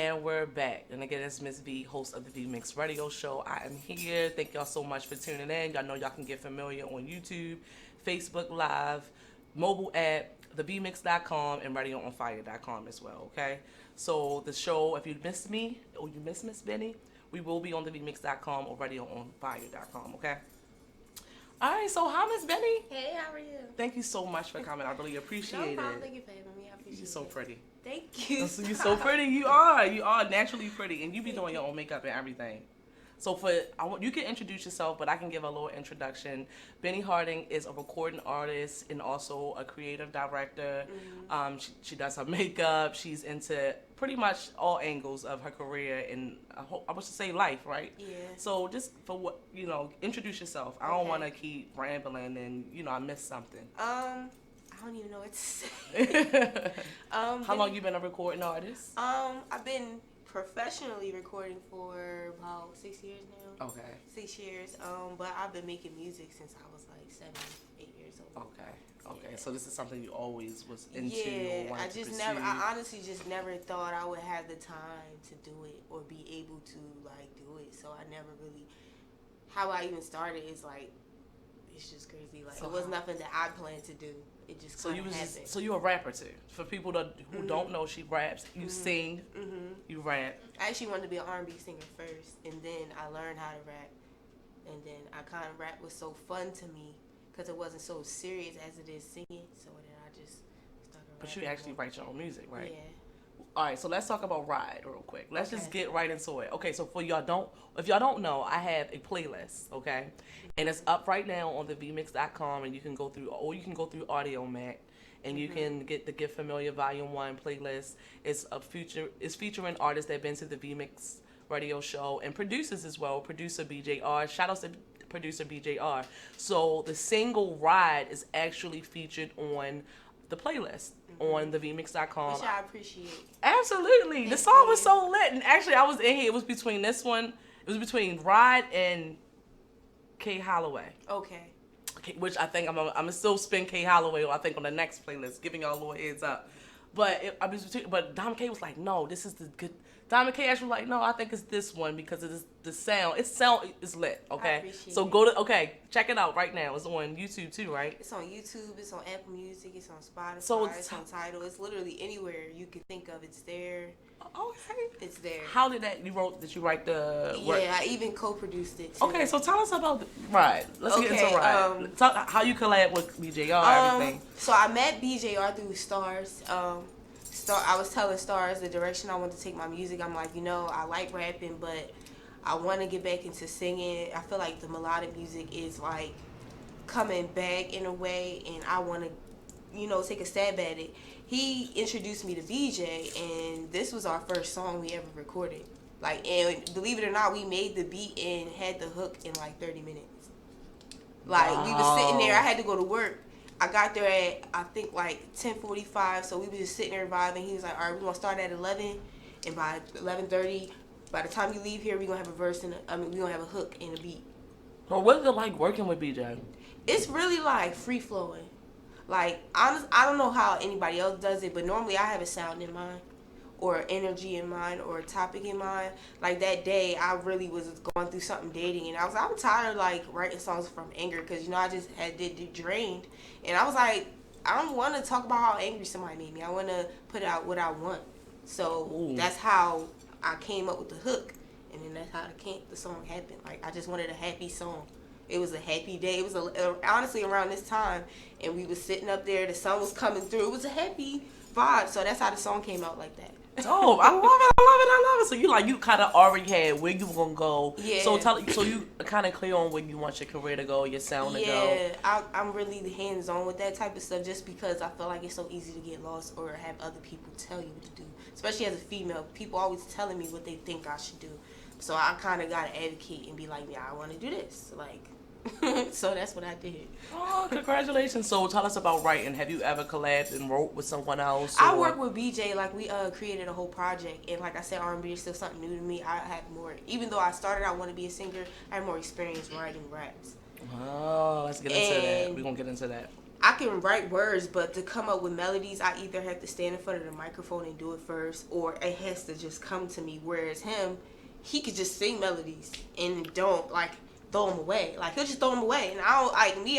And we're back. And again, it's Miss V, host of the V Mix Radio Show. I am here. Thank y'all so much for tuning in. Y'all know y'all can get familiar on YouTube, Facebook Live, mobile app, thevmix.com, and RadioOnFire.com as well, okay? So the show, if you missed me or you miss Miss Benny, we will be on thevmix.com or RadioOnFire.com, okay? All right, so hi, Miss Benny. Hey, how are you? Thank you so much for coming. I really appreciate it. No problem. Thank you for having me. I appreciate it. You're so pretty. Thank you. You're so pretty. You are naturally pretty, and you be doing your own makeup and everything. So you can introduce yourself, but I can give a little introduction. Benny Harding is a recording artist and also a creative director. Mm-hmm. She does her makeup. She's into pretty much all angles of her career and I was to say life, right? Yeah. So just for what introduce yourself. I don't want to keep rambling and I missed something. I don't even know what to say. How long you been a recording artist? I've been professionally recording for about 6 years now. Okay. 6 years. But I've been making music since I was like 7, 8 years old. Okay. Yeah. So this is something you always was into. Yeah. Or wanted to pursue. I honestly just never thought I would have the time to do it or be able to like do it. So I never really. How I even started is like, it's just crazy. Like it was nothing that I planned to do. It just kind of happened. So you're a rapper too. For people who don't know, she raps. You sing. Mm-hmm. You rap. I actually wanted to be an R&B singer first, and then I learned how to rap, and then I kind of rap was so fun to me because it wasn't so serious as it is singing. So then I just started rapping. But you actually write your own music, right? Yeah. All right, so let's talk about Ride real quick. Let's just get right into it. Okay, so if y'all don't know, I have a playlist, okay? And it's up right now on the vmix.com, and you can go through Audio Mac, and you can get the Get Familiar Volume 1 playlist. It's featuring artists that have been to the VMix radio show and producers as well, producer BJR. Shout out to producer BJR. So the single Ride is actually featured on the playlist on thevmix.com. Which I appreciate. Absolutely. The song was so lit. And actually, I was in here. It was between this one. It was between Ride and K. Holloway. Okay, which I think I'm gonna still spin K. Holloway, I think, on the next playlist, giving y'all a little heads up. But but Diamond K was like, no, this is the good. Diamond K actually was like, no, I think it's this one because it is the sound. Its sound is lit, okay? I appreciate so check it out right now. It's on YouTube too, right? It's on YouTube. It's on Apple Music. It's on Spotify. So it's on Tidal. It's literally anywhere you can think of. It's there. Okay. It's there. How did you write the work? Yeah, I even co-produced it too. Okay, so tell us about Ride. Let's get into Ride. Talk how you collab with BJR, everything. So I met BJR through Stars. I was telling Stars the direction I wanted to take my music. I'm like, I like rapping, but I want to get back into singing. I feel like the melodic music is like coming back in a way, and I want to, take a stab at it. He introduced me to BJ, and this was our first song we ever recorded. Like, and believe it or not, we made the beat and had the hook in like 30 minutes. Like, we was sitting there. I had to go to work. I got there at, I think, like 10:45, so we was just sitting there vibing. He was like, all right, we're going to start at 11, and by 11:30, by the time you leave here, we're going to have a verse, we're going to have a hook and a beat. Well, what is it like working with BJ? It's really like free-flowing. Like, I don't know how anybody else does it, but normally I have a sound in mind or energy in mind or a topic in mind. Like, that day, I really was going through something dating, and I'm tired of, like, writing songs from anger because, I just did Drained. And I was like, I don't want to talk about how angry somebody made me. I want to put out what I want. So that's how I came up with the hook, and then that's how the song happened. Like, I just wanted a happy song. It was a happy day. It was honestly around this time, and we was sitting up there. The sun was coming through. It was a happy vibe. So that's how the song came out like that. Oh, I love it. So you kind of already had where you were gonna go. Yeah. So you kind of clear on where you want your career to go, your sound to go. Yeah, I'm really hands on with that type of stuff, just because I feel like it's so easy to get lost or have other people tell you what to do. Especially as a female, people always telling me what they think I should do. So I kind of gotta advocate and be like, yeah, I want to do this, like. So that's what I did. Oh, congratulations. So tell us about writing. Have you ever collabed and wrote with someone else? I work with BJ. Like, we created a whole project, and like I said, R&B is still something new to me. I have more, even though I started out want to be a singer, I have more experience writing raps. Oh, let's get into that. We're gonna get into that. I can write words, but to come up with melodies, I either have to stand in front of the microphone and do it first, or it has to just come to me. Whereas him, he could just sing melodies and don't like throw them away. Like he'll just throw them away, and I don't like me.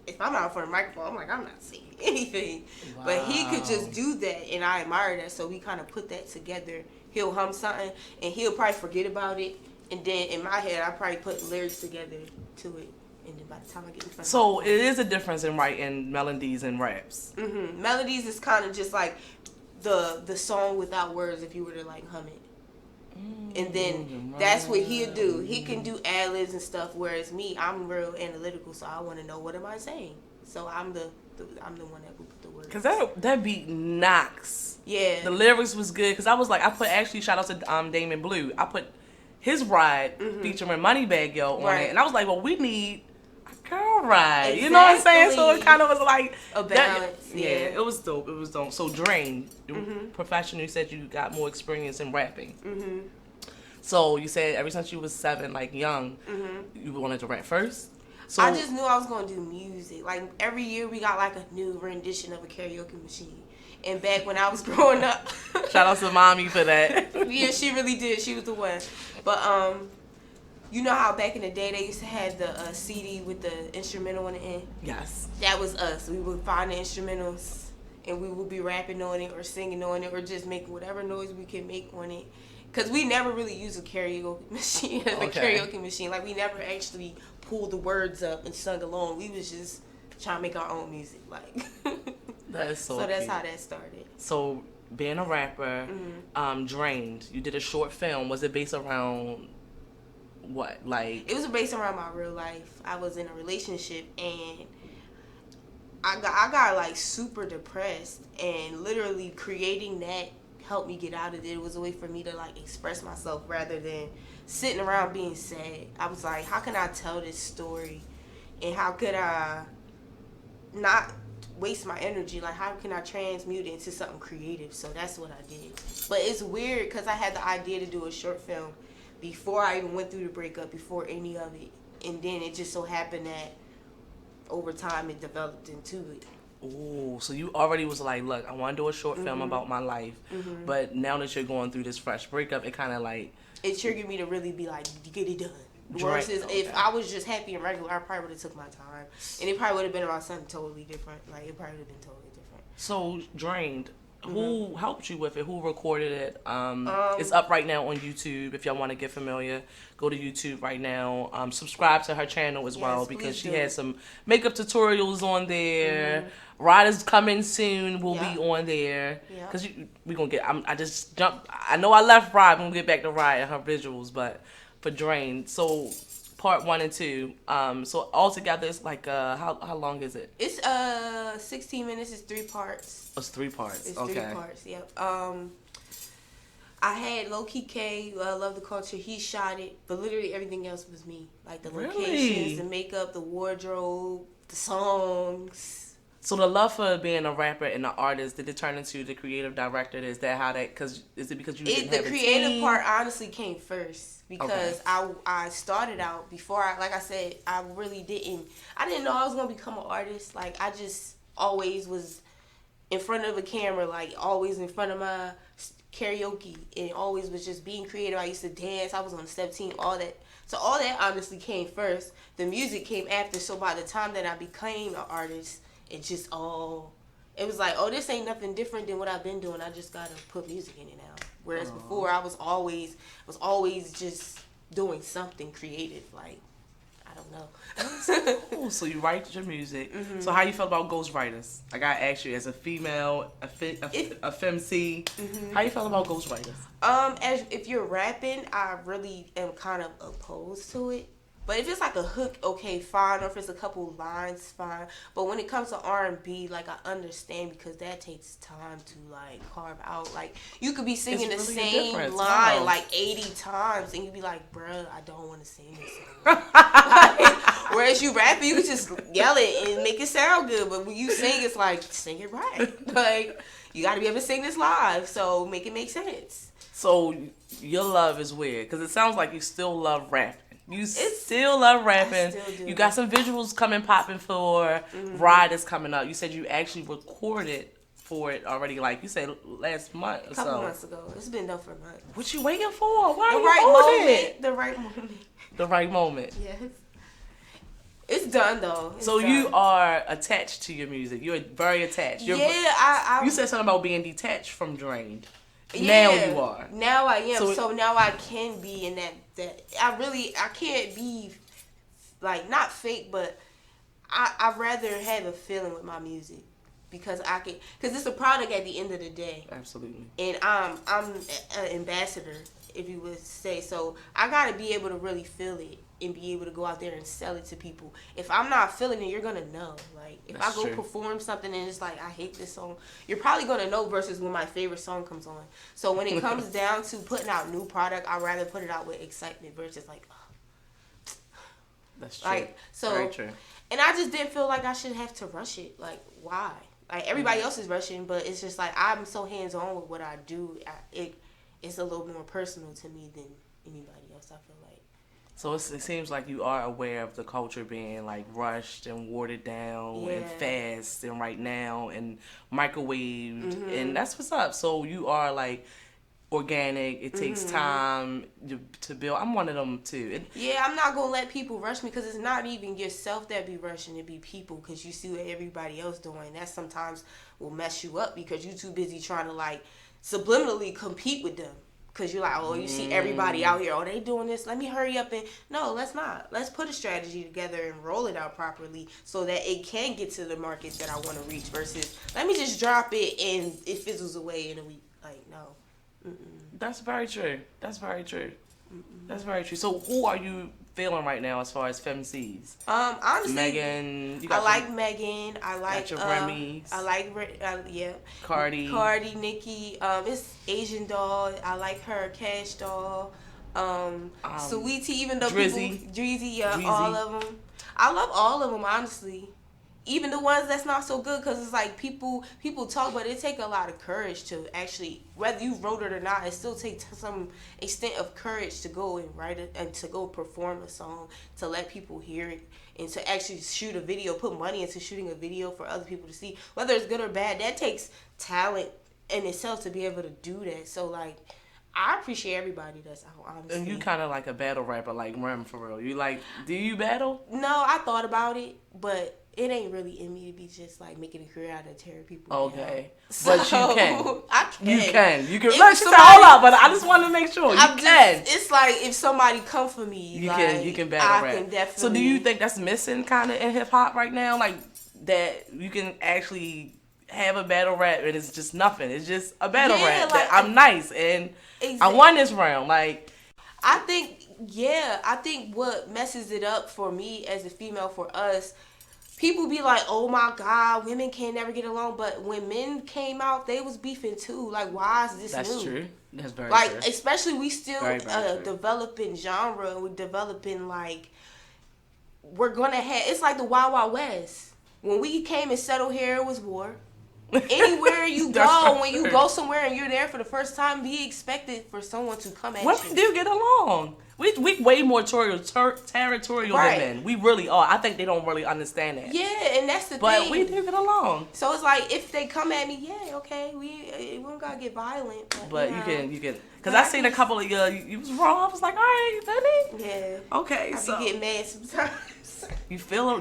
If I'm out in front of the microphone, I'm like, I'm not singing anything. Wow. But he could just do that, and I admire that. So we kind of put that together. He'll hum something, and he'll probably forget about it, and then in my head, I probably put lyrics together to it. And then by the time I get in front so it is a difference in writing melodies and raps. Mm-hmm. Melodies is kind of just like the song without words if you were to like hum it. And then that's what he'll do. He can do ad-libs and stuff, whereas me, I'm real analytical, so I want to know what am I saying. So I'm the one that will put the words. Cause that beat knocks. Yeah. The lyrics was good. Cause I was like, I put actually shout out to Damon Blue. I put his ride featuring Moneybagg Yo on it, and I was like, well, we need a girl ride. Exactly. You know what I'm saying? So it kind of was like a balance. Yeah, it was dope. It was dope. So Drain, professional. You said you got more experience in rapping. Mm-hmm. So you said ever since you was 7, like young, you wanted to rap first. So I just knew I was gonna do music. Like every year we got like a new rendition of a karaoke machine. And back when I was growing up, shout out to mommy for that. Yeah, she really did. She was the one. But you know how back in the day they used to have the CD with the instrumental on the end? Yes. That was us. We would find the instrumentals and we would be rapping on it or singing on it or just making whatever noise we can make on it. Because we never really used a karaoke machine as a karaoke machine. Like we never actually pulled the words up and sung along. We was just trying to make our own music. Like that is so that's cute. how that started. So being a rapper, Drained, you did a short film. Was it based around what? Like it was based around my real life. I was in a relationship and I got like super depressed, and literally creating that helped me get out of it. It was a way for me to like express myself rather than sitting around being sad. I was like, how can I tell this story, and how could I not waste my energy? Like, how can I transmute it into something creative? So that's what I did. But it's weird because I had the idea to do a short film before I even went through the breakup, before any of it, and then it just so happened that over time it developed into it. Oh, so you already was like, look, I want to do a short film about my life, but now that you're going through this fresh breakup, it kind of like it triggered me to really be like, get it done. Versus if I was just happy and regular, I probably would have took my time, and it probably would have been about something totally different. Like it probably would have been totally different. So Drained, who helped you with it? Who recorded it? It's up right now on YouTube. If y'all want to get familiar, go to YouTube right now. Subscribe to her channel as well because she has some makeup tutorials on there. Rider's coming soon. Will be on there because we gonna get. I just jumped. I know I left Ride. We're gonna get back to Ride and her visuals, but for Drained, so part 1 and 2. So altogether, it's like how long is it? It's 16 minutes. It's 3 parts. It's 3 parts. It's 3 parts. Yep. I had Low Key K, Love the Culture. He shot it, but literally everything else was me. Like the locations, the makeup, the wardrobe, the songs. So the love for being a rapper and an artist, did it turn into the creative director? Is that how that? Is it because you didn't have a team? The creative part honestly came first because I started out before like I said, I didn't know I was gonna become an artist. Like I just always was in front of a camera, like always in front of my karaoke, and always was just being creative. I used to dance. I was on the step team, all that. So all that honestly came first. The music came after. So by the time that I became an artist, it was like, oh, this ain't nothing different than what I've been doing. I just gotta put music in it now. Whereas before, I was always just doing something creative. Like, I don't know. Cool. So you write your music. So how you feel about ghostwriters? I gotta ask you, as a female, a femc, how you feel about ghostwriters? If you're rapping, I really am kind of opposed to it. But if it's like a hook, okay, fine. Or if it's a couple lines, fine. But when it comes to R&B, like I understand because that takes time to like carve out. Like you could be singing the same line like 80 times, and you be like, bruh, I don't want to sing this anymore. Whereas you rapping, you can just yell it and make it sound good. But when you sing, it's like sing it right. Like you got to be able to sing this live, so make it make sense. So your love is weird because it sounds like you still love rapping. You still love rapping. I still do. You got some visuals popping for Ride is coming up. You said you actually recorded for it already, like you said last month or A couple so. months ago. It's been done for a month. What you waiting for? Why The are you right holding moment. it? The right moment. The right moment. Yes. It's done though. It's So done. you are attached to your music. You're very attached. I You said something about being detached from Drained. Yeah, Now you are. Now I am. So So now I can be in that I can't be like not fake, but I'd rather have a feeling with my music because it's a product at the end of the day. Absolutely. And I'm an ambassador, if you would say. So I gotta be able to really feel it and be able to go out there and sell it to people. If I'm not feeling it, you're gonna know. Like if That's I go true. perform something and it's like I hate this song, you're probably gonna know versus when my favorite song comes on. So when it comes down to putting out new product, I'd rather put it out with excitement versus like That's true. like so. Very true. And I just didn't feel like I should have to rush it. Like why? Like everybody else is rushing, but it's just like I'm so hands on with what I do. It's a little more personal to me than anybody else. I feel like. So it seems like you are aware of the culture being like rushed and watered down and fast and right now and microwaved and that's what's up. So you are like organic. It takes time to build. I'm one of them too. Yeah, I'm not gonna let people rush me because it's not even yourself that be rushing. It be people because you see what everybody else doing. That sometimes will mess you up because you too busy trying to like subliminally compete with them. Because you're like, oh, you see everybody out here, oh, they doing this, let me hurry up and, no, let's not. Let's put a strategy together and roll it out properly so that it can get to the markets that I want to reach versus, let me just drop it and it fizzles away in a week. Like, no. That's very true. That's very true. That's very true. So who are you feeling right now as far as femcs? Honestly, Megan. I like Megan. I like your Remy's. I like yeah. Cardi, Nicki. It's Asian Doll. I like her. Cash Doll. Sweetie. Even though Drizzy. Drizzy, yeah, all of them. I love all of them honestly. Even the ones that's not so good, because it's like people talk, but it take a lot of courage to actually, whether you wrote it or not, it still takes some extent of courage to go and write it and to go perform a song, to let people hear it, and to actually shoot a video, put money into shooting a video for other people to see, whether it's good or bad. That takes talent in itself to be able to do that. So like, I appreciate everybody that's out, honestly. And you kind of like a battle rapper, like Rem, for real. You like, do you battle? No, I thought about it, but it ain't really in me to be just like making a career out of tearing people Okay. down. But you can. I can. You can. You can. If Look, she said, hold up, but I just want to make sure. You can. It's like if somebody come for me, You like, can battle rap. I can definitely. So do you think that's missing kind of in hip hop right now? Like that you can actually have a battle rap and it's just nothing. It's just a battle rap. Like, that I'm nice and exactly. I won this round. Like I think what messes it up for me as a female, for us, people be like, oh my God, women can't never get along. But when men came out, they was beefing too. Like, why is this that's new? true. That's very like, true. especially we still Very, very true. developing genre. And we're developing like, we're gonna have, it's like the Wild Wild West. When we came and settled here, it was war. Anywhere you go, when you go somewhere and you're there for the first time, be expected for someone to come at you. Women do get along. We way more territorial Right. than men. We really are. I think they don't really understand that. Yeah, and that's the thing. But we do get along. So it's like, if they come at me, yeah, okay, we don't gotta get violent. But you know, you can. Because I seen a couple of you was wrong. I was like, all right, Benni. Yeah. Okay, I so be getting mad sometimes.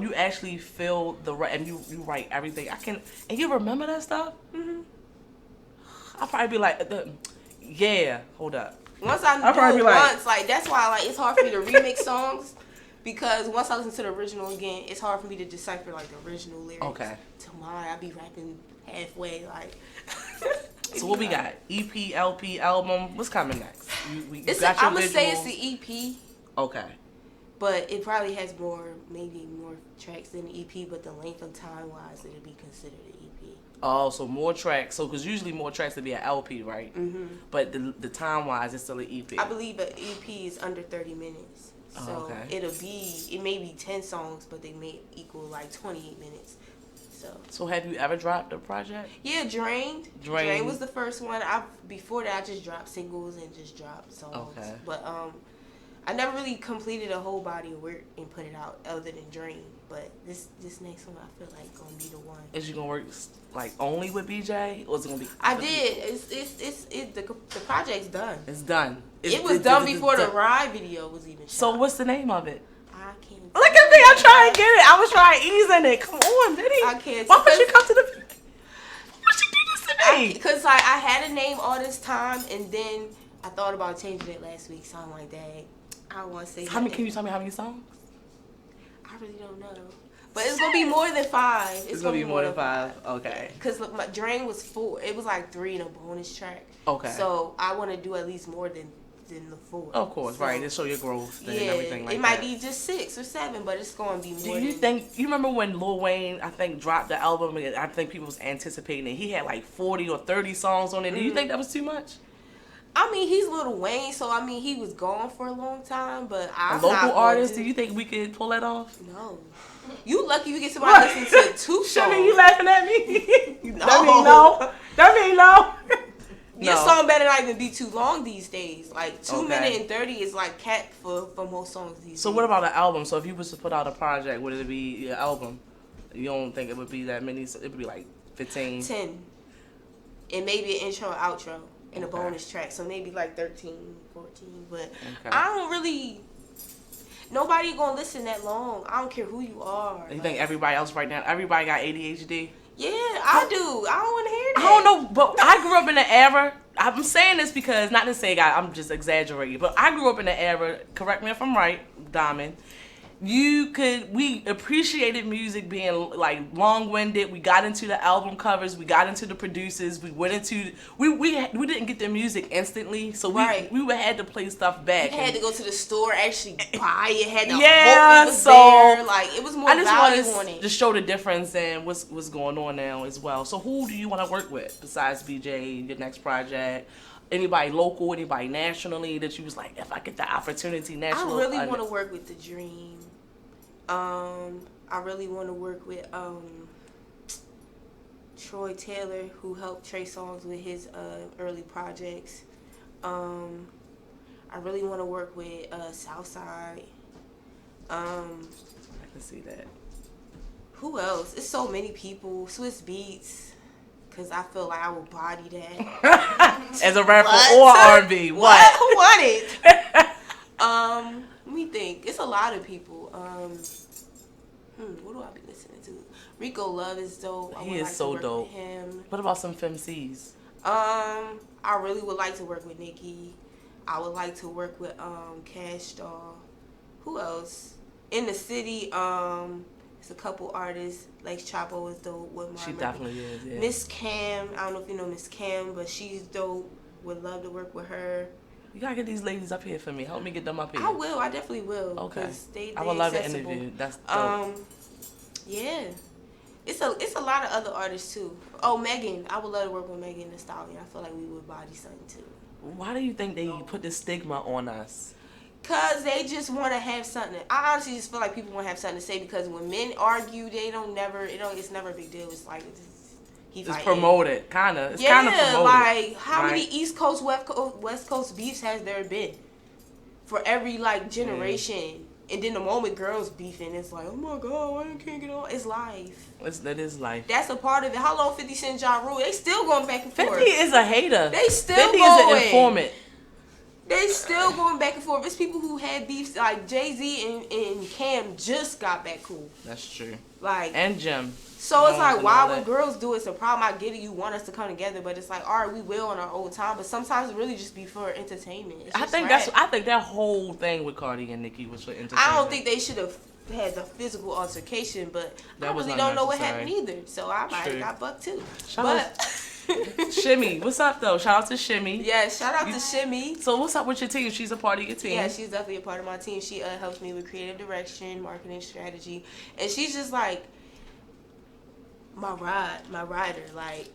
you actually feel the right, and you write everything. And you remember that stuff. Mm-hmm. I'll probably be like, yeah, hold up. Once I do it once, like that's why like it's hard for me to remix songs, because once I listen to the original again, it's hard for me to decipher like the original lyrics. Okay. To mine, I be rapping halfway like. So what we got? EP, LP, album. What's coming next? You got your I'm gonna say it's visuals? the EP. Okay. But it probably has maybe more tracks than the EP, but the length of time wise, it'll be considered an EP. Oh, so more tracks. So, because usually more tracks would be an LP, right? Mm-hmm. But the time wise, it's still an EP. I believe an EP is under 30 minutes. So it may be 10 songs, but they may equal like 28 minutes. So have you ever dropped a project? Yeah, Drained. Drained was the first one. Before that, I just dropped singles and just dropped songs. Okay. But I never really completed a whole body of work and put it out other than Dream. But this next one I feel like gonna be the one. Is you gonna work like only with BJ, or is it gonna be? I did. The project's done. It's done. It was done before the Ride video was even shot. So what's the name of it? I can't. Look at me! I'm trying to get it. I was trying to ease in it. Come on, Benny. I can't. Why would you come to the? Why would you do this to me? Because like I had a name all this time, and then I thought about changing it last week. So I'm like, dang, I don't want to say. How many? Can you tell me how many songs? I really don't know. But it's gonna be more than 5. It's gonna be more than 5. Okay. Cause look, my Drain was 4. It was like 3 in a bonus track. Okay. So I want to do at least more than the 4. Of course, so, right. To show your growth and everything like that. It might be just 6 or 7, but it's gonna be more. Do you think? You remember when Lil Wayne, I think, dropped the album? And I think people was anticipating it. He had like 40 or 30 songs on it. Do you think that was too much? I mean, he's Lil Wayne, so I mean, he was gone for a long time. But I'm local artist. Do you think we could pull that off? No. You lucky you get somebody listening to 2 songs. Shimmy, you laughing at me? No. That mean no. That mean no. Your song better not even be too long these days. Like 2 minutes and 30 is like cap for most songs these days. So what about an album? So if you was to put out a project, would it be an album? You don't think it would be that many? It would be like 15? 10. And maybe an intro and outro and a bonus track. So maybe like 13, 14. But I don't really... Nobody gonna listen that long. I don't care who you are. You think everybody else right now, everybody got ADHD? Yeah, I do. I don't want to hear that. I don't know, but I grew up in an era. I'm saying this because, not to say I'm just exaggerating, but I grew up in an era, correct me if I'm right, Diamond, we appreciated music being like long-winded. We got into the album covers, we got into the producers, we went into we didn't get the music instantly, so we had to play stuff back. You had to go to the store, actually buy it, had to hope it was so there. Like it was more value on it. To show the difference in what's going on now as well. So who do you want to work with besides BJ, your next project? Anybody local, anybody nationally that you was like, if I get the opportunity nationally? I really want to work with The Dream. I really want to work with Troy Taylor, who helped Trey Songz with his early projects. I really want to work with Southside. I can see that. Who else? It's so many people. Swiss Beats. Because I feel like I will body that. As a rapper or R&B. What? Who want it? Let me think. It's a lot of people. What do I be listening to? Rico Love is dope. He is so dope. Him. What about some femcs? I really would like to work with Nicki. I would like to work with Cash Doll. Who else? In the city, it's a couple artists. Like Chapo is dope with my. She definitely is. Yeah. Miss Cam, I don't know if you know Miss Cam, but she's dope. Would love to work with her. You gotta get these ladies up here for me. Help me get them up here. I will. I definitely will. Okay. They I would love an accessible. interview. That's dope. Yeah. It's a lot of other artists too. Oh, Megan. I would love to work with Megan Thee Stallion. I feel like we would body something too. Why do you think they put this stigma on us? Cause they just want to have something. I honestly just feel like people want to have something to say. Because when men argue, it's never a big deal. It's like it's promoted, kind of. It's kind of promoted. Like how many East Coast, West Coast beefs has there been for every like generation? And then the moment girls beefing, it's like, oh my God, why you can't get on? It's life. That is life. That's a part of it. How long 50 Cent, Ja Rule? They still going back and forth. 50 is a hater. They still 50 going. is an informant. They still going back and forth. It's people who had beefs like Jay-Z and Cam just got back cool. That's true. Like and Jim. So it's like, why would girls do it? It's a problem. I get it. You want us to come together, but it's like, all right, we will in our old time. But sometimes it really just be for entertainment. I think that whole thing with Cardi and Nicki was for entertainment. I don't think they should have had the physical altercation, but I really don't know what happened either. So I might have got bucked too. Shimmy, what's up though? Shout out to Shimmy. Yeah, shout out to Shimmy. So what's up with your team? She's a part of your team. Yeah, she's definitely a part of my team. She helps me with creative direction, marketing strategy, and she's just like my rider. Like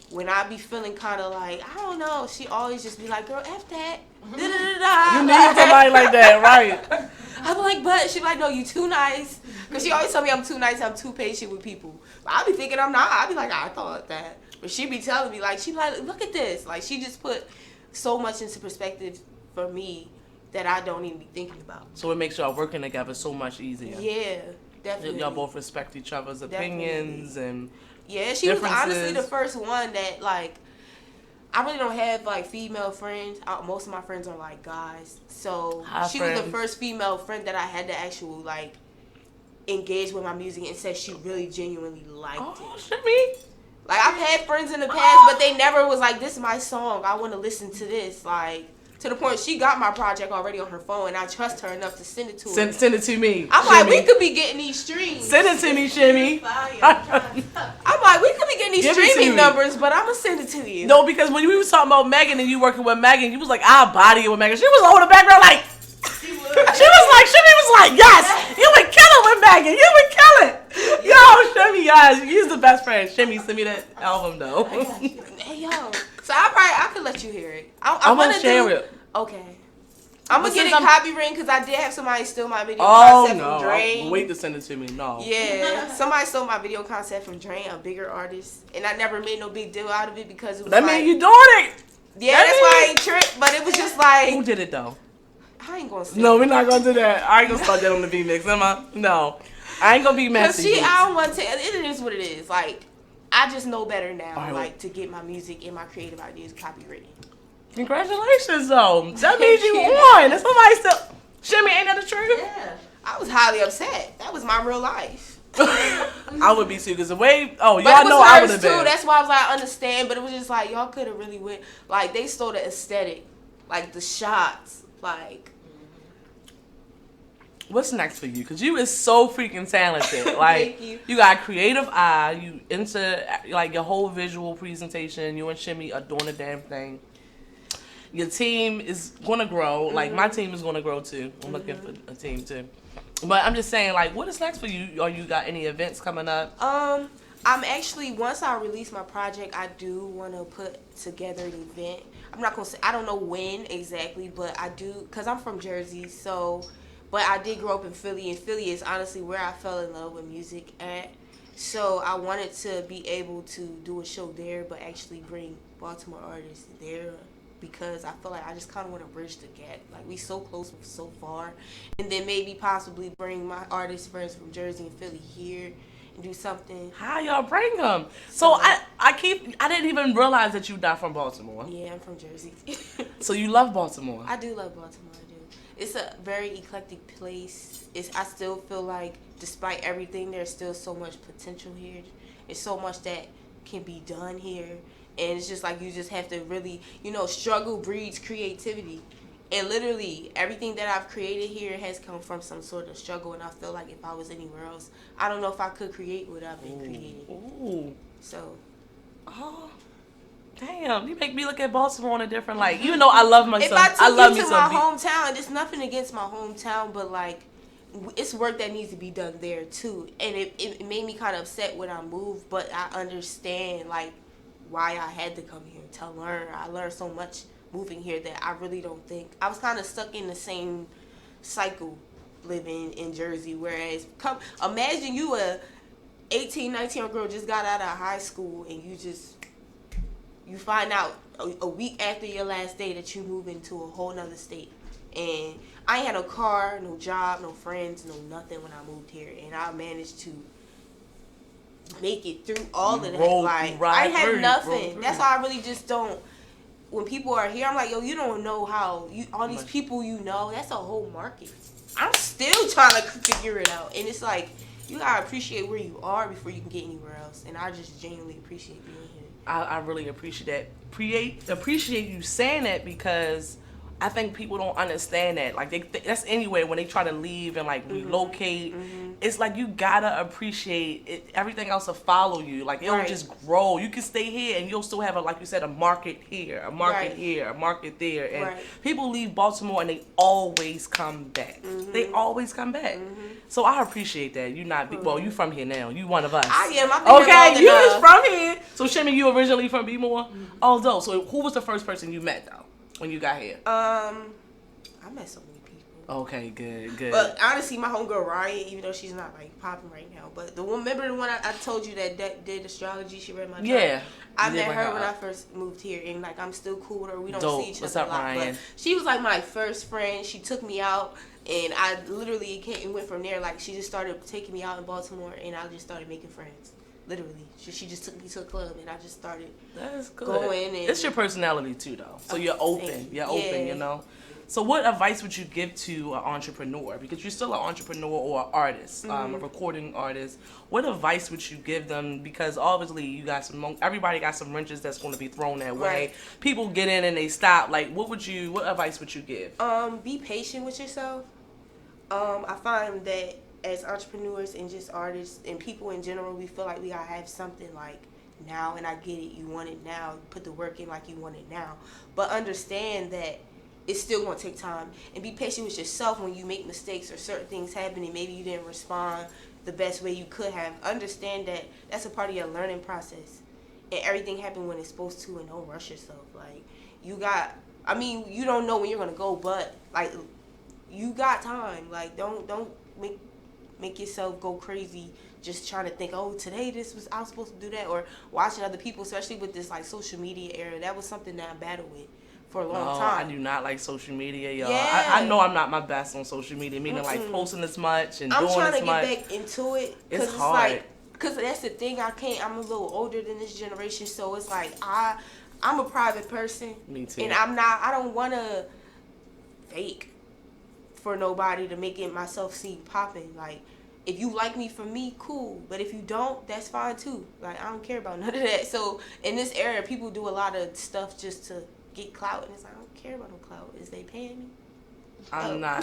when I be feeling kind of like I don't know, she always just be like, "Girl, F that." You need somebody like that, right? I'm like, but she be like, "No, you too nice." Cause she always tell me I'm too nice, I'm too patient with people. But I be thinking I'm not. I be like, I thought that. But she be telling me, like, she be like, look at this. Like, she just put so much into perspective for me. that I don't even be thinking about. So it makes y'all working together so much easier. Yeah, definitely. Y'all both respect each other's opinions and yeah. She was honestly the first one that like. I really don't have like female friends. Most of my friends are like guys. So she was the first female friend that I had to actually like engage with my music and said she really genuinely liked it. Shimmy. Like I've had friends in the past, but they never was like, "This is my song. I want to listen to this." Like to the point she got my project already on her phone, and I trust her enough to send it to her. Send it to me. I'm like, we could be getting these streams. Send it to me, Shimmy. I'm like, we could be getting these streaming numbers, but I'm gonna send it to you. No, because when we was talking about Megan and you working with Megan, you was like, I'll body it with Megan. She was over the background like, she was like, Shimmy was like, yes, you would kill it with Megan. You would kill it. Yo, Shimmy, guys, he's the best friend. Shimmy, send me that album though. Hey, yo. So I could let you hear it. I want to share it. Okay. I'm gonna get it copyrighted because I did have somebody steal my video concept from Drain. Wait to send it to me. No. Yeah, somebody stole my video concept from Drain, a bigger artist, and I never made no big deal out of it because it was that like, mean you doing it. Yeah, that's why I ain't tripped. But it was just like, who did it though? I ain't gonna say. No, we're not gonna do that. I ain't gonna start that on the V-Mix, am I? No, I ain't gonna be messy. Cause I don't want to. It is what it is. Like I just know better now. Right, like to get my music and my creative ideas copyrighted. Congratulations, though. That means you won. And somebody still... Shimmy, ain't that the truth? Yeah. I was highly upset. That was my real life. I would be too, because the way... Oh, but y'all know I would have been. That's why I was like, I understand, but it was just like, y'all could have really went... Like, they stole the aesthetic. Like, the shots. Like... What's next for you? Because you is so freaking talented. Like, you got a creative eye. You into, like, your whole visual presentation. You and Shimmy are doing the damn thing. Your team is going to grow. Like, my team is going to grow, too. I'm looking for a team, too. But I'm just saying, like, what is next for you? Or you got any events coming up? I'm actually, once I release my project, I do want to put together an event. I'm not going to say, I don't know when exactly, but I do, because I'm from Jersey, so, but I did grow up in Philly, and Philly is honestly where I fell in love with music at. So I wanted to be able to do a show there, but actually bring Baltimore artists there. Because I feel like I just kind of want to bridge the gap. Like, we so close so far. And then maybe possibly bring my artist friends from Jersey and Philly here and do something. How y'all bring them? So I didn't even realize that you're not from Baltimore. Yeah, I'm from Jersey. So you love Baltimore? I do love Baltimore, I do. It's a very eclectic place. I still feel like, despite everything, there's still so much potential here. There's so much that can be done here. And it's just like you just have to really, struggle breeds creativity. And literally, everything that I've created here has come from some sort of struggle. And I feel like if I was anywhere else, I don't know if I could create what I've been creating. Ooh. So. Oh. Damn, you make me look at Baltimore in a different light. Even though I love myself. If I took you to my hometown, there's nothing against my hometown, but like, it's work that needs to be done there too. And it made me kind of upset when I moved, but I understand, like, why I had to come here to learn. I learned so much moving here that I really don't think I was kind of stuck in the same cycle living in Jersey. Whereas, imagine you a 18, 19-year-old girl just got out of high school and you find out a week after your last day that you move into a whole nother state. And I ain't had no car, no job, no friends, no nothing when I moved here, and I managed to make it through all of that. Like, I had nothing. That's why I really just don't. When people are here, I'm like, yo, you don't know how all these people that's a whole market. I'm still trying to figure it out, and it's like you gotta appreciate where you are before you can get anywhere else. And I just genuinely appreciate being here. I really appreciate that. Appreciate you saying that, because I think people don't understand that. Like, that's anywhere when they try to leave and, like, relocate. It's like you gotta appreciate it. Everything else will follow you. Like, it'll just grow. You can stay here and you'll still have, like you said, a market here, a market here, a market there. And people leave Baltimore and they always come back. They always come back. So I appreciate that. You're not, well, you from here now. You one of us. I am. Okay, you is from here. So, Shimmy, you originally from B-More? Oh, dope. So who was the first person you met, though, when you got here? I met so many people. Okay, good. But honestly, my homegirl Ryan, even though she's not like popping right now, but remember the one I told you that did astrology? She read my chart. Yeah. I met her when I first moved here, and like I'm still cool with her. We don't see each What's other up, a lot, Ryan? but she was like my first friend. She took me out, and I literally came and went from there. Like she just started taking me out in Baltimore, and I just started making friends. Literally, she just took me to a club, and I just started. That's good. Going. And it's your personality too, though. So you're open. You're open. You know. So what advice would you give to an entrepreneur? Because you're still an entrepreneur or an artist, a recording artist. What advice would you give them? Because obviously you got everybody got some wrenches that's going to be thrown their way. Right. People get in and they stop. Like, what advice would you give? Be patient with yourself. I find that as entrepreneurs and just artists and people in general, we feel like we gotta have something like now, and I get it. You want it now. You put the work in like you want it now. But understand that it's still going to take time, and be patient with yourself when you make mistakes or certain things happen and maybe you didn't respond the best way you could have. Understand that that's a part of your learning process, and everything happened when it's supposed to, and don't rush yourself. Like you don't know when you're going to go, but like you got time. Like don't make yourself go crazy just trying to think, oh, today I was supposed to do that, or watching other people, especially with this like social media era. That was something that I battled with for a long time. I do not like social media, y'all. Yeah. I know I'm not my best on social media, meaning like posting this much and doing this much. I'm trying to get back into it. It's hard. Like, because that's the thing, I'm a little older than this generation, so it's like I'm a private person. Me too. And I don't want to fake for nobody to make it myself seem popping. Like, if you like me for me, cool. But if you don't, that's fine too. Like, I don't care about none of that. So in this era, people do a lot of stuff just to get clout, and it's like, I don't care about no clout. Is they paying me? I'm not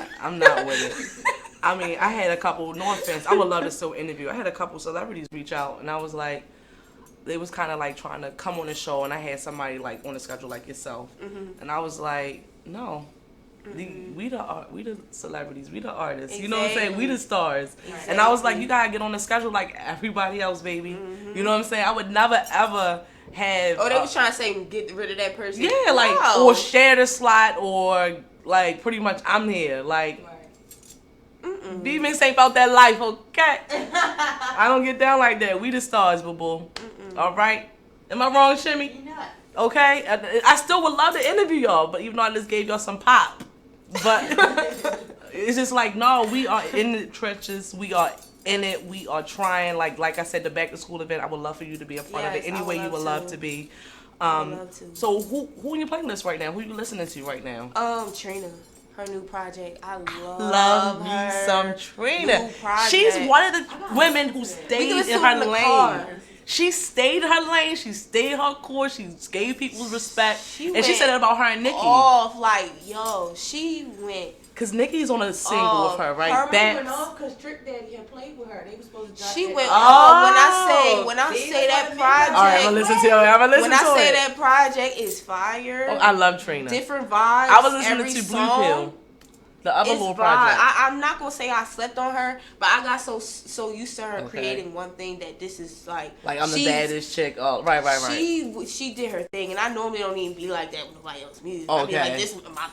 with it. I mean, I had a couple, no offense, I would love to still interview. I had a couple celebrities reach out, and I was like, they was kind of like trying to come on the show, and I had somebody like on the schedule like yourself, and I was like, no. We the celebrities, we the artists. Exactly. You know what I'm saying? We the stars. Exactly. And I was like, you gotta get on the schedule like everybody else, baby. You know what I'm saying? I would never ever have. Oh, they was trying to say get rid of that person. Yeah, like or share the slot, or like pretty much I'm here. Like B-Mix ain't about that life, okay? I don't get down like that. We the stars, boo-boo. All right? Am I wrong, Shimmy? You're not. Okay? I still would love to interview y'all, but even though I just gave y'all some pop. But it's just like, no, we are in the trenches. We are in it. We are trying. Like I said, the back to school event, I would love for you to be a part of it any way you would love to be. I would love to. So who in your playlist right now? Who are you listening to right now? Trina. Her new project. I love her. Me some Trina. New project. She's one of the women who stayed in her lane. Car. She stayed in her lane. She stayed her course. She gave people respect. She said it about her and Nicki. Off like, yo, she went. Cause Nicki's on a single with her, right? Her went off because Trick Daddy had played with her. They were supposed to drop She that. went off. When I say that project. All right, I'm gonna listen to it. When I say that project is fire. Oh, I love Trina. Different vibes. I was listening to Blue song. Pill. The other little vibe. project. I'm not gonna say I slept on her, but I got so used to her creating one thing that this is like I'm the baddest chick. Oh, right. She did her thing, and I normally don't even be like that with nobody else's music. Okay. I be like this with my.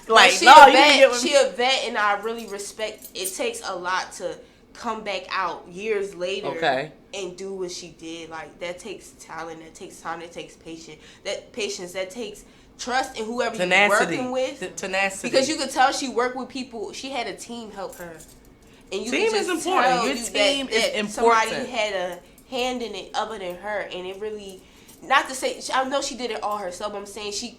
Like she a vet, and I really respect. It takes a lot to come back out years later and do what she did. Like that takes talent, that takes time, that takes patience. That takes trust in whoever you're working with. Tenacity. Because you could tell she worked with people. She had a team help her. And you team is important. Your team is important. Somebody had a hand in it other than her. And it really, not to say, I know she did it all herself, but I'm saying she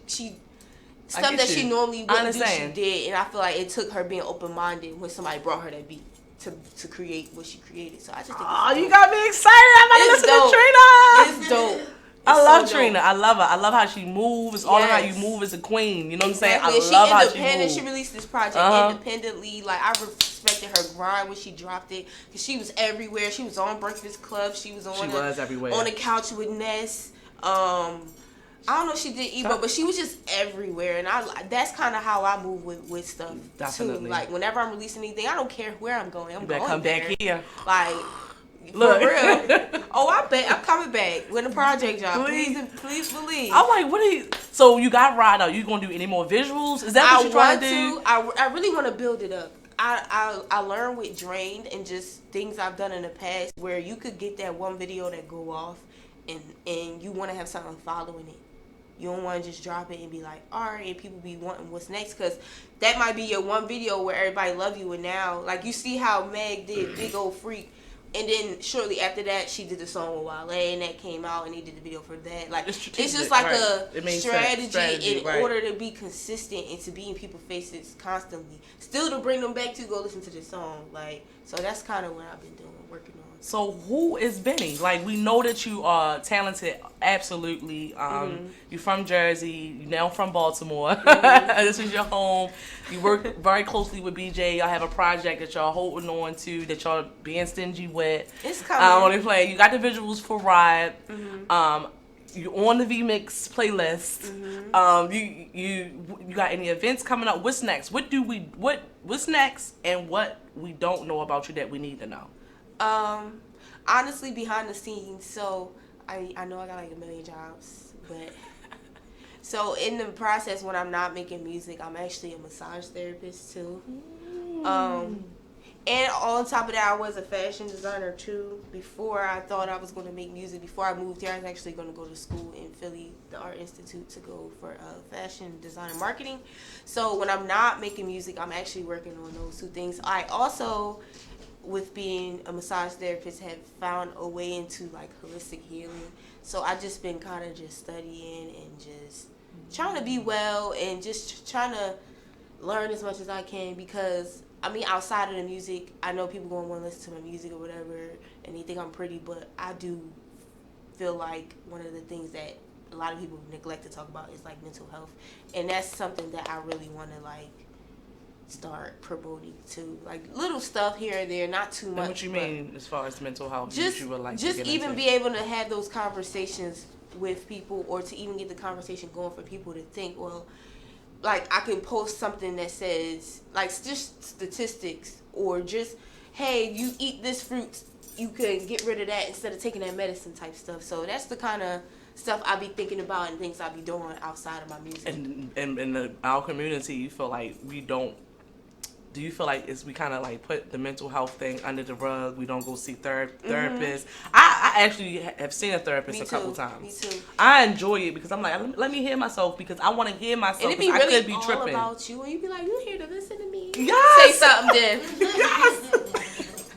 stuff that she normally wouldn't do, she did. And I feel like it took her being open-minded when somebody brought her that beat to create what she created. So I just think you got me excited. I'm going to listen to Trina. It's dope. I love Trina. I love her. I love how she moves. It's all about how you move as a queen. You know what I'm saying? I love how she moves. She released this project independently. Like, I respected her grind when she dropped it. Because she was everywhere. She was on Breakfast Club. She was everywhere. On the couch with Ness. I don't know if she did Ebro, but she was just everywhere. And that's kind of how I move with stuff, Definitely. too. Like, whenever I'm releasing anything, I don't care where I'm going. I'm going come there. back here. Like... Look. For real. Oh, I bet I'm coming back when the project drop. Please believe. I'm like, what are you? So you got Ride out. You gonna do any more visuals? Is that what you're trying to do? I really want to build it up. I learned with Drained and just things I've done in the past where you could get that one video that go off and you want to have something following it. You don't want to just drop it and be like, all right, and people be wanting what's next, because that might be your one video where everybody love you, and now, like, you see how Meg did Big Old Freak, and then shortly after that, she did the song with Wale, and that came out, and they did the video for that. Like, it's just like a strategy in order to be consistent and to be in people's faces constantly. Still to bring them back to go listen to the song. Like, so that's kind of what I've been doing, working on. So who is Benni? Like, we know that you are talented, absolutely. You're from Jersey. You're now from Baltimore. This is your home. You work very closely with BJ. Y'all have a project that y'all holding on to, that y'all being stingy with. It's coming. You got the visuals for Ride. You're on the V-Mix playlist. You got any events coming up? What's next? What's next, and what we don't know about you that we need to know? Honestly, behind the scenes, so I know I got like a million jobs, but so in the process when I'm not making music, I'm actually a massage therapist too. And on top of that, I was a fashion designer too. Before I thought I was going to make music, before I moved here, I was actually going to go to school in Philly, the Art Institute, to go for fashion design and marketing. So when I'm not making music, I'm actually working on those two things. I also, with being a massage therapist, have found a way into like holistic healing. So I just been kind of just studying and just trying to be well and just trying to learn as much as I can, because I mean, outside of the music, I know people gonna want to listen to my music or whatever, and they think I'm pretty, but I do feel like one of the things that a lot of people neglect to talk about is like mental health, and that's something that I really want to like start promoting too, like little stuff here and there, not too much. And what you mean as far as mental health? Just you would like just to get even into? be able to have those conversations with people, or to even get the conversation going for people to think, well, like I can post something that says like just statistics, or just, hey, you eat this fruit, you can get rid of that instead of taking that medicine type stuff. So that's the kind of stuff I be thinking about and things I be doing outside of my music. And in our community, you feel like we don't. Do you feel like we kind of like put the mental health thing under the rug? We don't go see therapists. I actually have seen a therapist a couple times. Me too. I enjoy it because I'm like, let me hear myself, because I want to hear myself. And it be really I could be all tripping about you, and you be like, you here to listen to me? Yes. Say something then. Yes.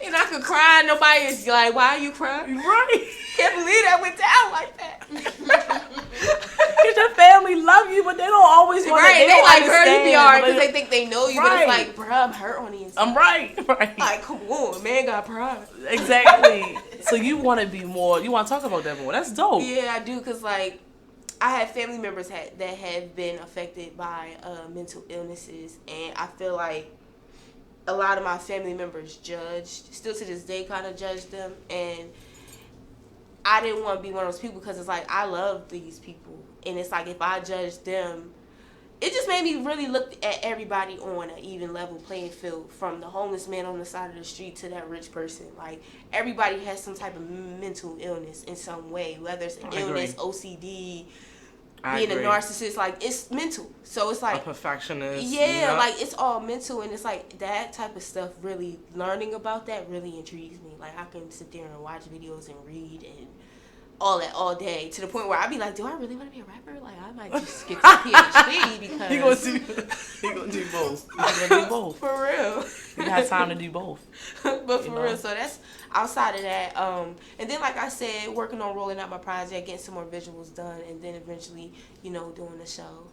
And I could cry. Nobody is like, why are you crying? Right. Can't believe that went down like that. Because your family love you, but they don't always want right, to. they like understand, hurt you hard but because they think they know you, right. but it's like, bruh, I'm hurt on the inside. I'm right. Like, come on, man got pride. Exactly. So you want to be more, you want to talk about that more. That's dope. Yeah, I do, because, like, I have family members that have been affected by mental illnesses, and I feel like a lot of my family members still to this day kind of judge them, and I didn't want to be one of those people, because it's like, I love these people, and it's like, if I judge them, it just made me really look at everybody on an even level playing field, from the homeless man on the side of the street to that rich person. Like, everybody has some type of mental illness in some way, whether it's an illness, OCD, being a narcissist, like, it's mental. So it's like, a perfectionist. Yeah, like, it's all mental, and it's like, that type of stuff, really, learning about that really intrigues me. Like, I can sit there and watch videos and read and all that all day, to the point where I be like, do I really want to be a rapper? Like, I might just get to PhD, because he gonna do both. He gonna do both. For real. You got time to do both. But for real, so that's outside of that. And then, like I said, working on rolling out my project, getting some more visuals done, and then eventually, doing the show.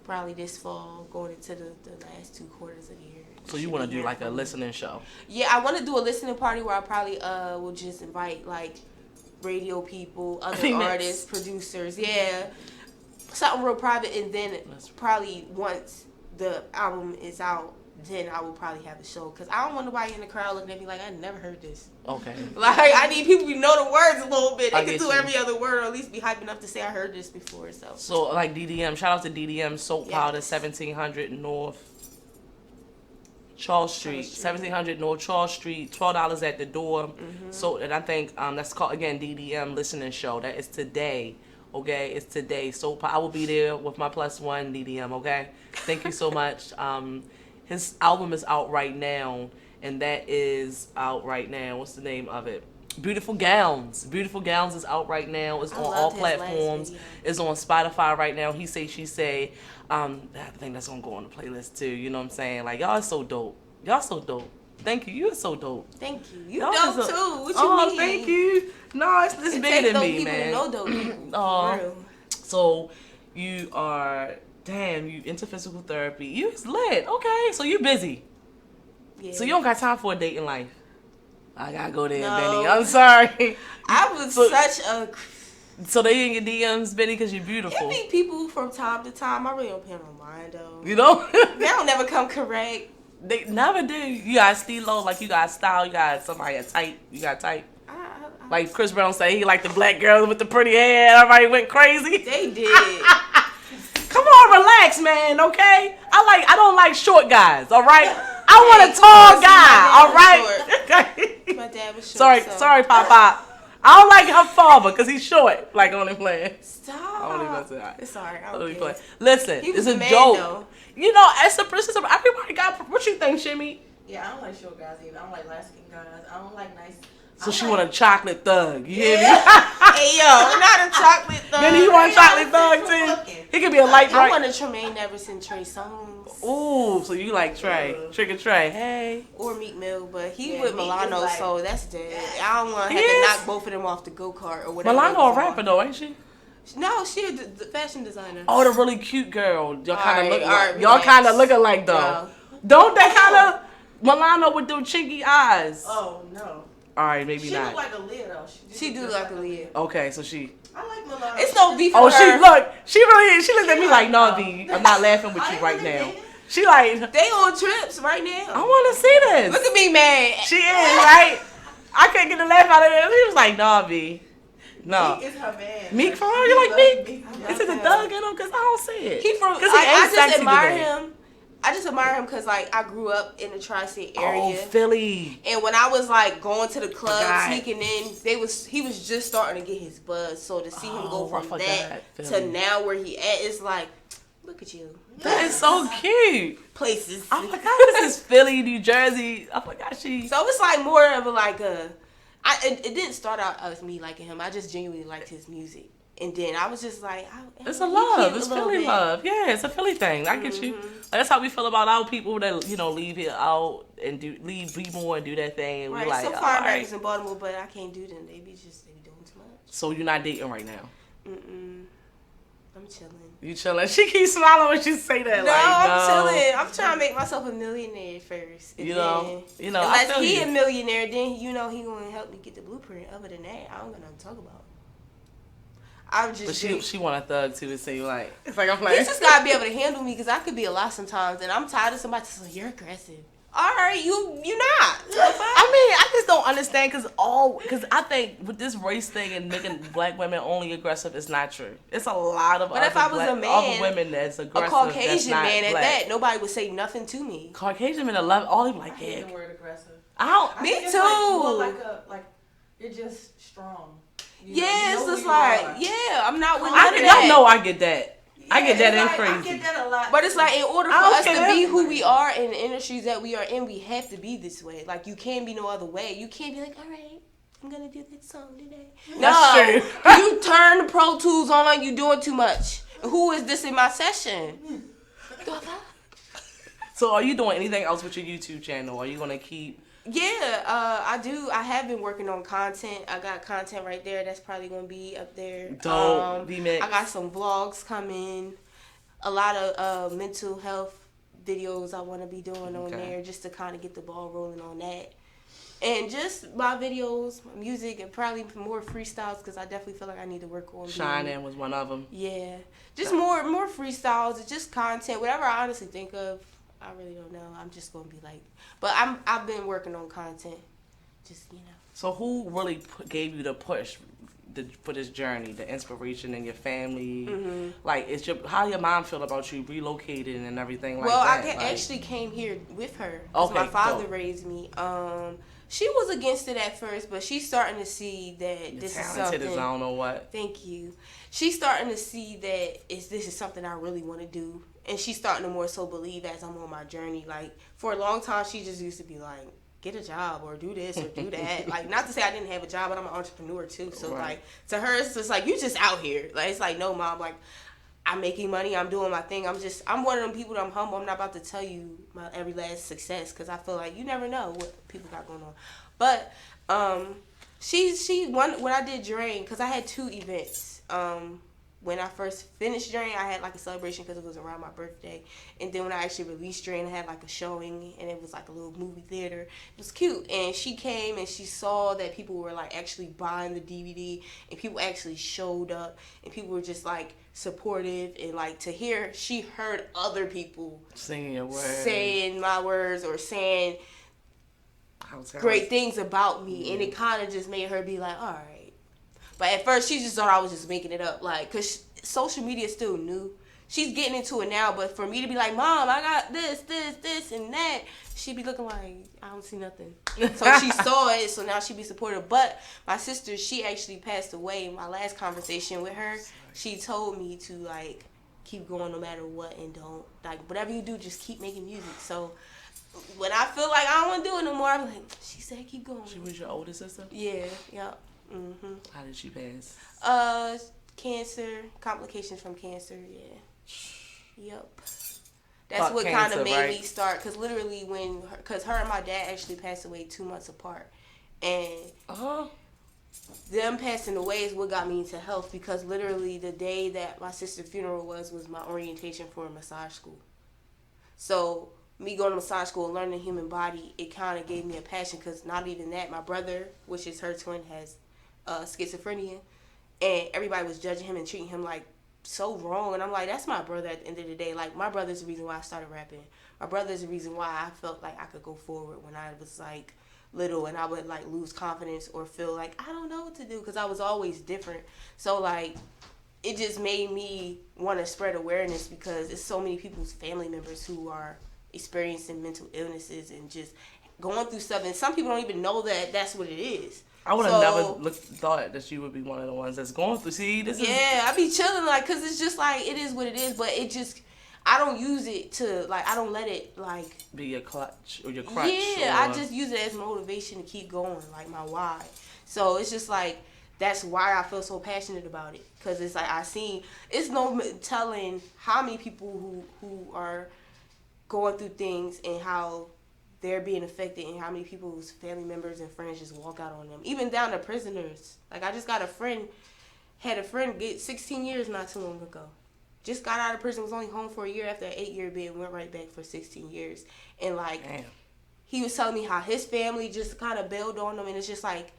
Probably this fall, going into the last 2 quarters of the year. So you want to do like a listening show? Yeah, I want to do a listening party where I probably will just invite like radio people, other artists, producers, something real private, and then probably once the album is out, then I will probably have a show, because I don't want nobody in the crowd looking at me like, I never heard this. Okay. Like, I need people who know the words a little bit. They can do you. every other word, or at least be hype enough to say I heard this before. So like DDM, shout out to DDM Soap Powder, 1700 North Charles Street, 1700 North Charles Street, $12 at the door. So, and I think that's called, again, DDM Listening Show. That is today, okay? It's today. So I will be there with my +1 DDM, okay? Thank you so much. His album is out right now, and that is out right now. What's the name of it? Beautiful Gowns. Beautiful Gowns is out right now. It's on all platforms. It's on Spotify right now. He Say, She Say. I think that's gonna go on the playlist too. You know what I'm saying? Like, y'all are so dope. Y'all so dope. Thank you. You're so dope. Thank you. You y'all dope too. What you mean? Thank you. No, it's bigger than me, man. No dope people. Oh. So you are, damn, you into physical therapy. You lit. Okay, so you busy. Yeah. So you don't got time for a date in life. I gotta go there, Benny. I'm sorry. I was such a. So they in your DMs, Benny, because you're beautiful. It be people from time to time. I really don't pay no mind though. You know? They don't never come correct. They never do. You got stilo, like you got style. You got somebody a type. You got type. Like Chris Brown say, he like the black girl with the pretty hair. Everybody went crazy. They did. Come on, relax, man. Okay. I don't like short guys. All right. I want a tall guy, all right? My dad was short. Sorry, Papa. I don't like her father because he's short. Like, only playing. Stop. I only messing. Right. Sorry, I only okay. playing. Listen, he was it's a man, joke. Though. You know, as a princess, everybody got. What you think, Shimmy? Yeah, I don't like short guys either. I don't like light skinned guys. I don't like nice. So she want a chocolate thug. You hear me? Hey, yo, not a chocolate thug. Then he want a chocolate thug, too. He could be a light bright. I want a Tremaine Neverson Trey Songz. Ooh, so you like Trey. Trigger Trey. Hey. Or Meek Mill, but he with Milano, like, so that's dead. I don't want to have to knock both of them off the go-kart or whatever. Milano a rapper, though, ain't she? No, she a fashion designer. Oh, the really cute girl. Y'all kind of look kind of look alike, though. No. Don't they kind of Milano with them chinky eyes? Oh, no. All right, maybe she not. She look like a Leah, though. She do look like a Leah. Okay, so she. I like Milano. It's no beef with her. She really is. She looked at me like, no, V, I'm not laughing with you right now. She like. They on trips right now. I want to see this. Look at me, man. She is, right? I couldn't get a laugh out of it. He was like, nah, V. No. Meek is her man. Meek for her? You like Meek? Is it a thug in him? Because I don't see it. He from. I just admire him. I just admire him because, like, I grew up in the Tri-State area. Oh, Philly. And when I was, like, going to the club, sneaking in, he was just starting to get his buzz. So to see him go from that to now where he at, it's like, look at you. That is so cute. Places. I forgot this is Philly, New Jersey. I forgot she. So it's, like, more of, like, it didn't start out as me liking him. I just genuinely liked his music. And then I was just like, it's a love. It's Philly love. Yeah, it's a Philly thing. I get you. That's how we feel about our people that, you know, leave here out and be more and do that thing. And right. we like, some fire rappers in Baltimore, but I can't do them. They be doing too much. So you're not dating right now? I'm chilling. You chilling? She keeps smiling when she say that. No, I'm chilling. I'm trying to make myself a millionaire first. You know. Unless he a millionaire, then he gonna help me get the blueprint. Other than that, I don't got nothing to talk about. But she want a thug too. It seems like it's like I'm like. You just gotta be able to handle me because I could be a lot sometimes, and I'm tired of somebody saying you're aggressive. All right, you're not. I mean, I just don't understand because I think with this race thing and making black women only aggressive is not true. It's a lot of other women that's aggressive. A Caucasian man at that, nobody would say nothing to me. Caucasian men love all they like. I hate the word aggressive. Me too. Like you're just strong. It's just like, I'm not with that. I know I get that. Yeah, I get that like, crazy. I get that a lot. But it's like, in order for us to be who we are in the industries that we are in, we have to be this way. Like, you can't be no other way. You can't be like, all right, I'm going to do this song today. That's true. You turn the Pro Tools on like you doing too much. Who is this in my session? So are you doing anything else with your YouTube channel? Are you going to keep... Yeah, I do. I have been working on content. I got content right there that's probably going to be up there. Dope. I got some vlogs coming. A lot of mental health videos I want to be doing on there just to kind of get the ball rolling on that. And just my videos, my music, and probably more freestyles because I definitely feel like I need to work on. Shining was one of them. Yeah. Just more freestyles. It's just content. Whatever I honestly think of. I really don't know. I'm just gonna be like, but I've been working on content, just. So who really gave you the push? for this journey, the inspiration in your family? Like, how your mom feel about you relocating and everything like that? Well, I actually came here with her because my father raised me. She was against it at first, but she's starting to see that You're this talented is something. As I don't know what. Thank you. She's starting to see that this is something I really want to do, and she's starting to more so believe as I'm on my journey. Like, for a long time, she just used to be like, get a job or do this or do that. Like, not to say I didn't have a job, but I'm an entrepreneur too. So like, to her, it's just like, you just out here. Like, it's like, no, mom, like, I'm making money. I'm doing my thing. I'm one of them people that I'm humble. I'm not about to tell you my every last success because I feel like you never know what people got going on. But when I did Drain, because I had 2 events. When I first finished Drain, I had like a celebration because it was around my birthday. And then when I actually released Drain, I had like a showing, and it was like a little movie theater. It was cute. And she came and she saw that people were like actually buying the DVD, and people actually showed up, and people were just like supportive, and like to hear, she heard other people singing your words, saying my words, or saying great things about me, and it kind of just made her be like, all right. But at first, she just thought I was just making it up, like, because social media is still new. She's getting into it now, but for me to be like, Mom, I got this, and that, she'd be looking like, I don't see nothing. So she saw it, so now she'd be supportive. But my sister, she actually passed away. In my last conversation with her, she told me to, like, keep going no matter what, and don't, like, whatever you do, just keep making music. So when I feel like I don't want to do it no more, I'm like, she said keep going. She was your older sister? Yeah. How did she pass? Cancer, complications from cancer, yeah. Yep. That's what kind of made me start, because literally because her and my dad actually passed away 2 months apart. And them passing away is what got me into health, because literally the day that my sister's funeral was my orientation for a massage school. So me going to massage school and learning the human body, it kind of gave me a passion, because not even that, my brother, which is her twin, has schizophrenia, and everybody was judging him and treating him like so wrong, and I'm like, that's my brother at the end of the day. Like, my brother's the reason why I started rapping. My brother's the reason why I felt like I could go forward when I was like little, and I would like lose confidence or feel like I don't know what to do, because I was always different. So like, it just made me want to spread awareness, because it's so many people's family members who are experiencing mental illnesses and just going through stuff, and some people don't even know that that's what it is. I would have never thought that you would be one of the ones that's going through. See, I be chilling, like, because it's just like, it is what it is, but it just, I don't use it to, like, I don't let it, like, be your clutch or your crutch. Yeah, I just use it as motivation to keep going, like my why. So it's just like, that's why I feel so passionate about it, because it's like, it's no telling how many people who are going through things and how they're being affected, and how many people's family members and friends just walk out on them. Even down to prisoners. Like, I just got had a friend get 16 years not too long ago. Just got out of prison, was only home for a year after an 8-year bid, went right back for 16 years. And like, damn. He was telling me how his family just kind of bailed on him, and it's just like,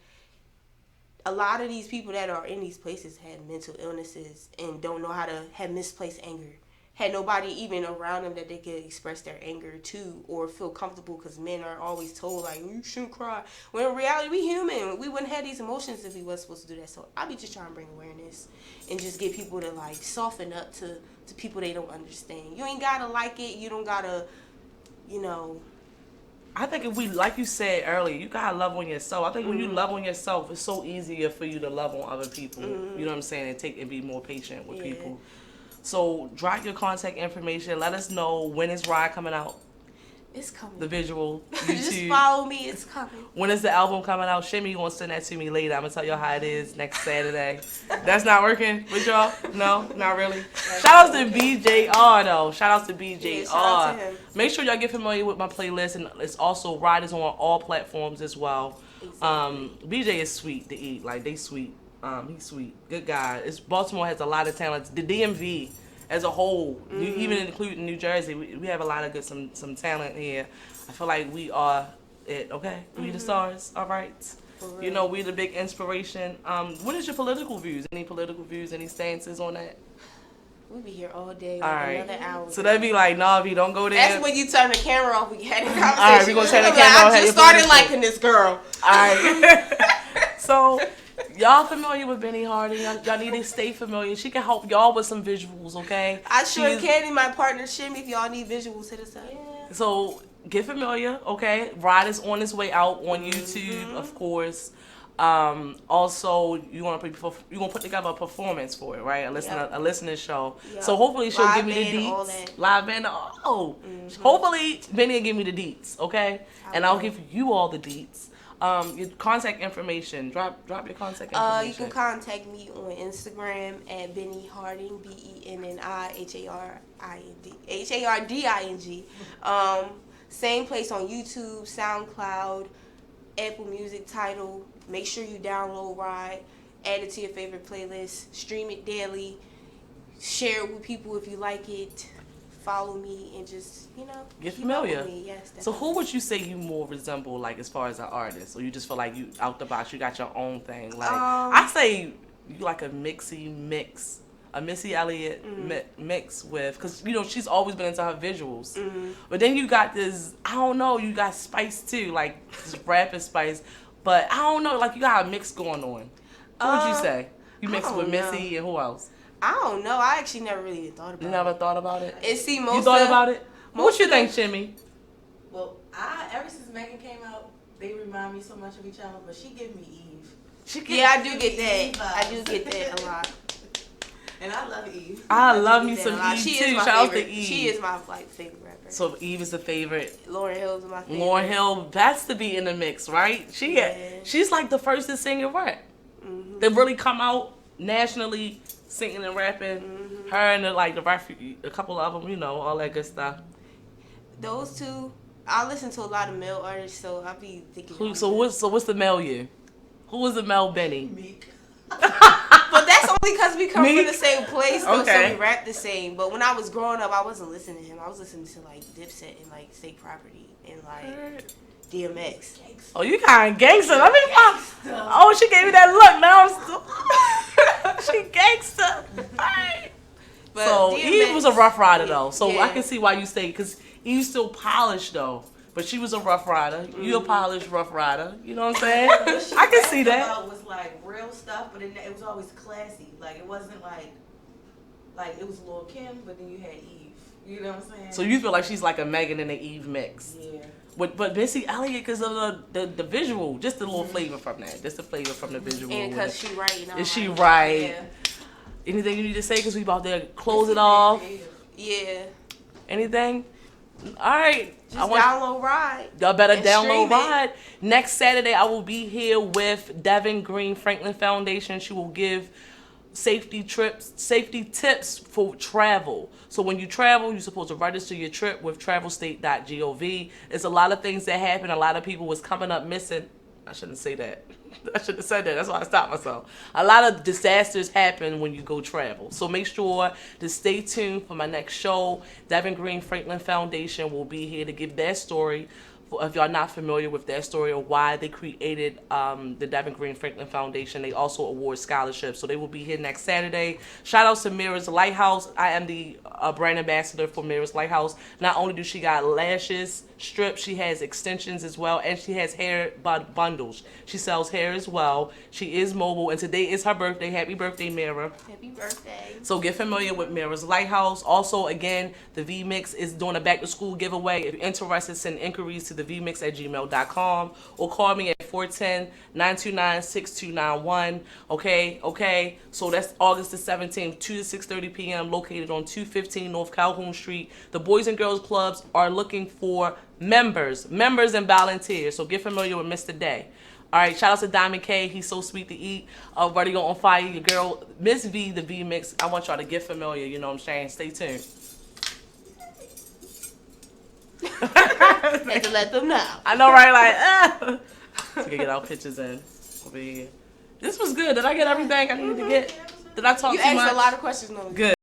a lot of these people that are in these places have mental illnesses and don't know how to have misplaced anger. Had nobody even around them that they could express their anger to or feel comfortable, because men are always told, like, you shouldn't cry. When in reality, we human. We wouldn't have these emotions if we wasn't supposed to do that. So I be just trying to bring awareness and just get people to, like, soften up to people they don't understand. You ain't got to like it. You don't got to, I think if we, like you said earlier, you got to love on yourself. I think when you love on yourself, it's so easier for you to love on other people. You know what I'm saying? And be more patient with people. So drop your contact information. Let us know when is Ride coming out. It's coming. The visual. YouTube. Just follow me. It's coming. When is the album coming out? Shimmy gonna send that to me later. I'm gonna tell y'all how it is next Saturday. That's not working with y'all? No, not really. Shout out to BJR though. Shout out to BJR. Shout out to him. Make sure y'all get familiar with my playlist, and it's also Ride is on all platforms as well. BJ is sweet to eat. Like, they sweet. He's sweet. Good guy. Baltimore has a lot of talent. The DMV as a whole, even including New Jersey, we have a lot of some talent here. I feel like we are it, okay? We the stars, all right? You know, we the big inspiration. What is your political views? Any political views, any stances on that? We'll be here all day, all right. Another hour. So that'd be like, nah, if you don't go there. That's when you turn the camera off. We had a conversation. All right, we're going to turn the camera off. I just started liking this girl. All right. So, Y'all familiar with Benny Harding? Y'all need to stay familiar. She can help y'all with some visuals, okay? I sure can. And my partner Shimmy, if y'all need visuals, hit us up. Yeah. So get familiar, okay? Ride is on its way out on YouTube, of course. Also, you want to put together a performance for it, right? A listening show. Yep. So hopefully she'll give me the Live band, all deets. that. Live band. Oh, hopefully Benny will give me the deets, okay? And I'll give you all the deets. Your contact information. Drop your contact information. You can contact me on Instagram at Benny Harding, BenniHarding. Same place on YouTube, SoundCloud, Apple Music, Tidal. Make sure you download Ride, add it to your favorite playlist, stream it daily, share it with people if you like it. Follow me and just, get keep up familiar. with me. Yes, So who would you say you more resemble, like, as far as an artist? Or you just feel like you out the box, you got your own thing? Like, I say you like a Missy Elliott mix with, because, she's always been into her visuals. But then you got this, I don't know, you got spice too, like this rapping spice. But I don't know, like you got a mix going on. Who would you say? You mix with Missy and who else? I don't know. I actually never really thought about it. You never thought about it? And see, You thought about it? What you think, Shimmy? Well, ever since Megan came out, they remind me so much of each other, but she give me Eve. I do get that. I do get that a lot. And I love Eve. I love me some Eve She too. is my Shout out to favorite. Eve. She is my favorite rapper. So Eve is the favorite. Lauryn Hill's my favorite. Lauryn Hill, that's to be in the mix, right? She's like the first to sing and rap. They really come out nationally singing and rapping. Her and a couple of them, all that good stuff. Those two, I listen to a lot of male artists, so I be thinking. So what's the male you? Who was the male Benny? Meek. But that's only because we come from Meek? the same place, though, Okay. so we rap the same. But when I was growing up, I wasn't listening to him. I was listening to like Dipset and like State Property and like DMX. Oh, you kind of gangster. Let me Oh, she gave me that look. Now I'm still. She gangster. Right. But So DMX, Eve was a rough rider though. So yeah. I can see why you say, because Eve's still polished though. But she was a rough rider. You a polished rough rider. You know what I'm saying? What she I can see rapped that. about was like real stuff, but it was always classy. Like it wasn't like it was Lil' Kim, but then you had Eve. You know what I'm saying? So you feel like she's like a Megan and an Eve mix. Yeah. But Missy Elliott, because of the visual, just a little flavor from that. Just the flavor from the visual. And because she right. Is she right? Yeah. Anything you need to say? Because we about to close it off. Yeah. Anything? All right. Just download Ride. Y'all better and download stream it. Ride. Next Saturday, I will be here with Devin Green Franklin Foundation. She will give safety tips for travel. So when you travel, you're supposed to register your trip with travelstate.gov. There's a lot of things that happen. A lot of people was coming up missing. I shouldn't say that. I shouldn't have said that. That's why I stopped myself. A lot of disasters happen when you go travel. So make sure to stay tuned for my next show. Devin Green Franklin Foundation will be here to give their story. If y'all not familiar with their story or why they created the Devin Green Franklin Foundation, they also award scholarships. So they will be here next Saturday. Shout out to Mira's Lighthouse. I am the brand ambassador for Mira's Lighthouse. Not only do she got lashes, strips, she has extensions as well, and she has hair bundles. She sells hair as well. She is mobile, and today is her birthday. Happy birthday, Mira. Happy birthday. So get familiar with Mira's Lighthouse. Also, again, the V-Mix is doing a back-to-school giveaway. If you're interested, send inquiries to thevmix@gmail.com or call me at 410-929-6291. Okay? So that's August the 17th, 2 to 6:30 p.m., located on 215 North Calhoun Street. The Boys and Girls Clubs are looking for members and volunteers. So get familiar with Mr. Day. All right, shout out to Diamond K. He's so sweet to eat. Radio on Fire, your girl, Miss V, the V Mix. I want y'all to get familiar, you know what I'm saying? Stay tuned. Had to let them know. I know, right? Like, So we can get our pictures in over here. This was good. Did I get everything I needed to get? Did I talk You too much? asked a lot of questions, though. Good.